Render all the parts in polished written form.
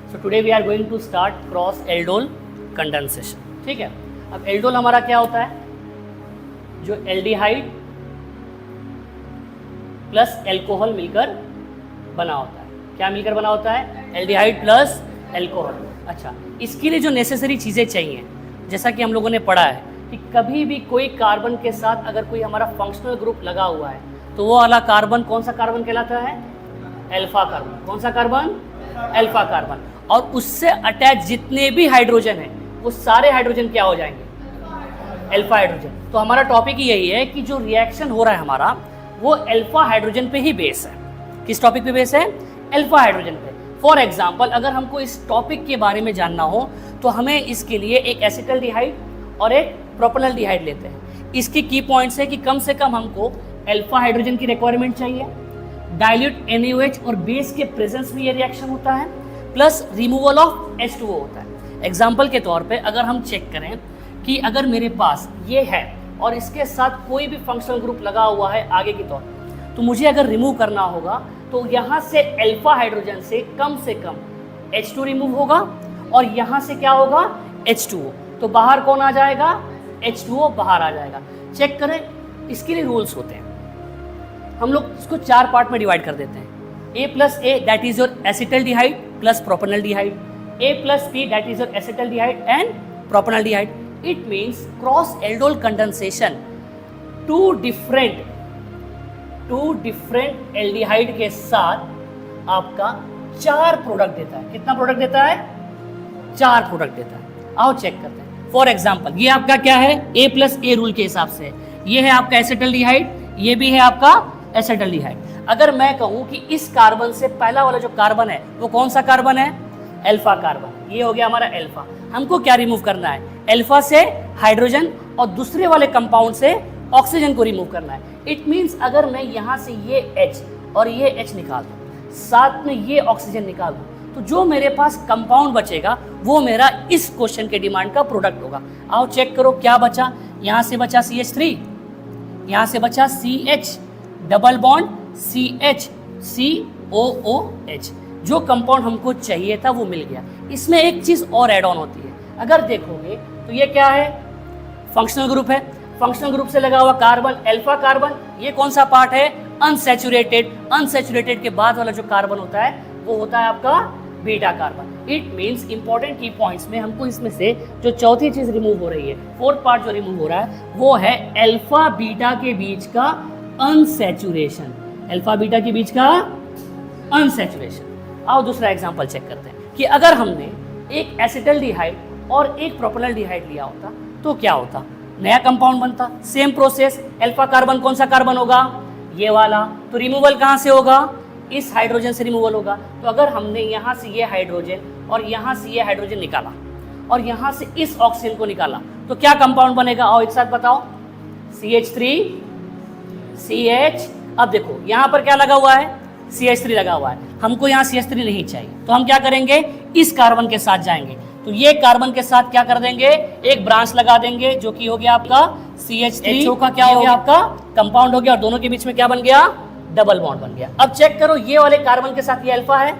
So today we are going to start cross aldol condensation. ठीक है, अब aldol हमारा क्या होता है, जो एल्डिहाइड प्लस एल्कोहल मिलकर बना होता है। क्या मिलकर बना होता है? Aldehyde plus alcohol. अच्छा, इसके लिए जो नेसेसरी चीज़ें चाहिए, जैसा कि हम लोगों ने पढ़ा है कि कभी भी कोई कार्बन के साथ अगर कोई हमारा फंक्शनल ग्रुप लगा हुआ है तो वो वाला कार्बन कौन सा कार्बन कहलाता है? Alpha carbon. कौन सा कार्बन? Alpha carbon. और उससे अटैच जितने भी हाइड्रोजन हैं वो सारे हाइड्रोजन क्या हो जाएंगे? Alpha hydrogen. तो हमारा टॉपिक ही यही है कि जो रिएक्शन हो रहा है हमारा वो अल्फा हाइड्रोजन पे ही बेस है। किस टॉपिक पे बेस है? अल्फा हाइड्रोजन पे। फॉर एग्जाम्पल, अगर हमको इस टॉपिक के बारे में जानना हो तो हमें इसके लिए एक एसिटल्डिहाइड और एक प्रोपेनल्डिहाइड लेते हैं। इसके की पॉइंट्स है कि कम से कम हमको अल्फा हाइड्रोजन की रिक्वायरमेंट चाहिए, डाइल्यूट NaOH और बेस के प्रेजेंस में ये रिएक्शन होता है, प्लस रिमूवल ऑफ H2O होता है। एग्जाम्पल के तौर पे अगर हम चेक करें कि अगर मेरे पास ये है और इसके साथ कोई भी फंक्शनल ग्रुप लगा हुआ है आगे की तौर, तो मुझे अगर रिमूव करना होगा तो यहाँ से अल्फा हाइड्रोजन से कम H2 रिमूव होगा और यहाँ से क्या होगा? H2O। तो बाहर कौन आ जाएगा? H2O बाहर आ जाएगा। चेक करें, इसके लिए रूल्स होते हैं। हम लोग इसको 4 पार्ट में डिवाइड कर देते हैं। A+A that is your acetaldehyde plus propanaldehyde, A+P that is your acetaldehyde and propanaldehyde. It means cross aldol condensation two different aldehyde के साथ आपका 4 प्रोडक्ट देता है। कितना प्रोडक्ट देता है? 4 प्रोडक्ट देता है। आओ चेक करते हैं। फॉर एग्जाम्पल, ये आपका क्या है? A+A रूल के हिसाब से ये है आपका एसिटल्डिहाइड, ये भी है आपका एसिटल्डिहाइड। अगर मैं कहूं कि इस कार्बन से पहला वाला जो कार्बन है वो कौन सा कार्बन है? Alpha carbon. ये हो गया हमारा अल्फा। हमको क्या रिमूव करना है? अल्फा से हाइड्रोजन और दूसरे वाले कंपाउंड से ऑक्सीजन को रिमूव करना है। इट मीन्स अगर मैं यहाँ से ये H और ये H निकाल दूँ, साथ में ये ऑक्सीजन निकाल दूँ, तो जो मेरे पास कंपाउंड बचेगा वो मेरा इस क्वेश्चन के डिमांड का प्रोडक्ट होगा। आओ चेक करो क्या बचा। यहाँ से बचा CH3, यहाँ से बचा CH double bond CH COOH। जो कंपाउंड हमको चाहिए था वो मिल गया। इसमें एक चीज़ और ऐड ऑन होती है, अगर देखोगे तो ये क्या है? फंक्शनल ग्रुप है। फंक्शनल ग्रुप से लगा हुआ कार्बन अल्फा कार्बन, ये कौन सा पार्ट है? अनसैचुरेटेड। अनसैचुरेटेड के बाद वाला जो कार्बन होता है वो होता है आपका beta carbon. It means important की पॉइंट्स में हमको इसमें से जो चौथी चीज रिमूव हो रही है, 4th पार्ट जो रिमूव हो रहा है वो है अल्फा बीटा के बीच का अनसैचुरेशन। अल्फा बीटा के बीच का अनसैचुरेशन। आओ दूसरा एग्जांपल चेक करते हैं कि अगर हमने एक एसिटल्डिहाइड और एक प्रोपेनल्डिहाइड लिया होता तो क्या होता? नया कंपाउंड बनता। Same process. अल्फा कार्बन कौन सा कार्बन होगा? ये वाला। तो रिमूवल कहाँ से होगा? इस हाइड्रोजन से रिमूवल होगा। तो अगर हमने यहाँ से ये हाइड्रोजन और यहाँ से ये हाइड्रोजन निकाला और यहाँ से इस ऑक्सीजन को निकाला तो क्या कंपाउंड बनेगा? आओ एक साथ बताओ। CH3 CH। अब देखो यहाँ पर क्या लगा हुआ है? CH3 लगा हुआ है। हमको यहाँ CH3 नहीं चाहिए तो हम क्या करेंगे? इस कार्बन के साथ जाएंगे। तो ये कार्बन के साथ क्या कर देंगे? एक ब्रांच लगा देंगे जो कि हो गया आपका CH3 का क्या हो गया? आपका कंपाउंड हो गया और दोनों के बीच में क्या बन गया? डबल बॉन्ड बन गया। अब चेक करो, ये वाले कार्बन के साथ ये अल्फा है,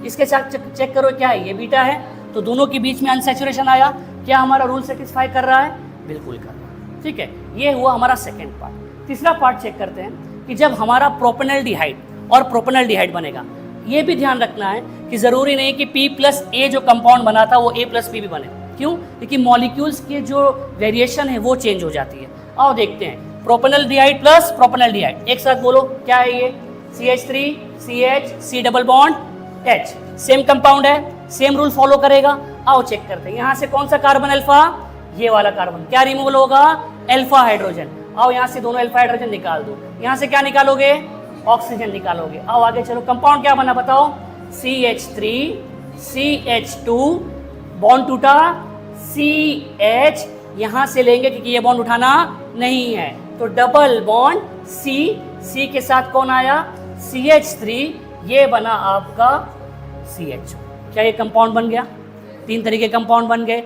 इसके साथ चेक करो क्या है? ये बीटा है। तो दोनों के बीच में अनसैचुरेशन आया। क्या हमारा रूल सेटिस्फाई कर रहा है? बिल्कुल कर रहा है। ठीक है, ये हुआ हमारा सेकेंड पार्ट। तीसरा पार्ट चेक करते हैं कि जब हमारा प्रोपेनल्डिहाइड और प्रोपेनल्डिहाइड बनेगा, ये भी ध्यान रखना है कि जरूरी नहीं कि P+A जो कंपाउंड बना था वो A+P भी बने। क्यों? क्योंकि मॉलिक्यूल्स के जो वेरिएशन है वो चेंज हो जाती है। आओ देखते हैं। प्रोपेनल्डिहाइड प्लस प्रोपेनल्डिहाइड, एक साथ बोलो क्या है ये? CH3 CH C double bond H। Same compound है, सेम रूल फॉलो करेगा। आओ चेक करते हैं। यहाँ से कौन सा कार्बन अल्फा? ये वाला कार्बन। क्या रिमूवल होगा? Alpha hydrogen. आओ यहाँ से दोनों अल्फा हाइड्रोजन निकाल दो। यहाँ से क्या निकालोगे? ऑक्सीजन निकालोगे। आओ आगे चलो। कंपाउंड क्या बना बताओ? CH3 CH2 बॉन्ड टूटा CH। यहाँ से लेंगे क्योंकि ये बॉन्ड उठाना नहीं है तो डबल बॉन्ड C के साथ कौन आया? CH3। ये बना आपका CH। क्या ये कंपाउंड बन गया? 3 तरीके कंपाउंड बन गए।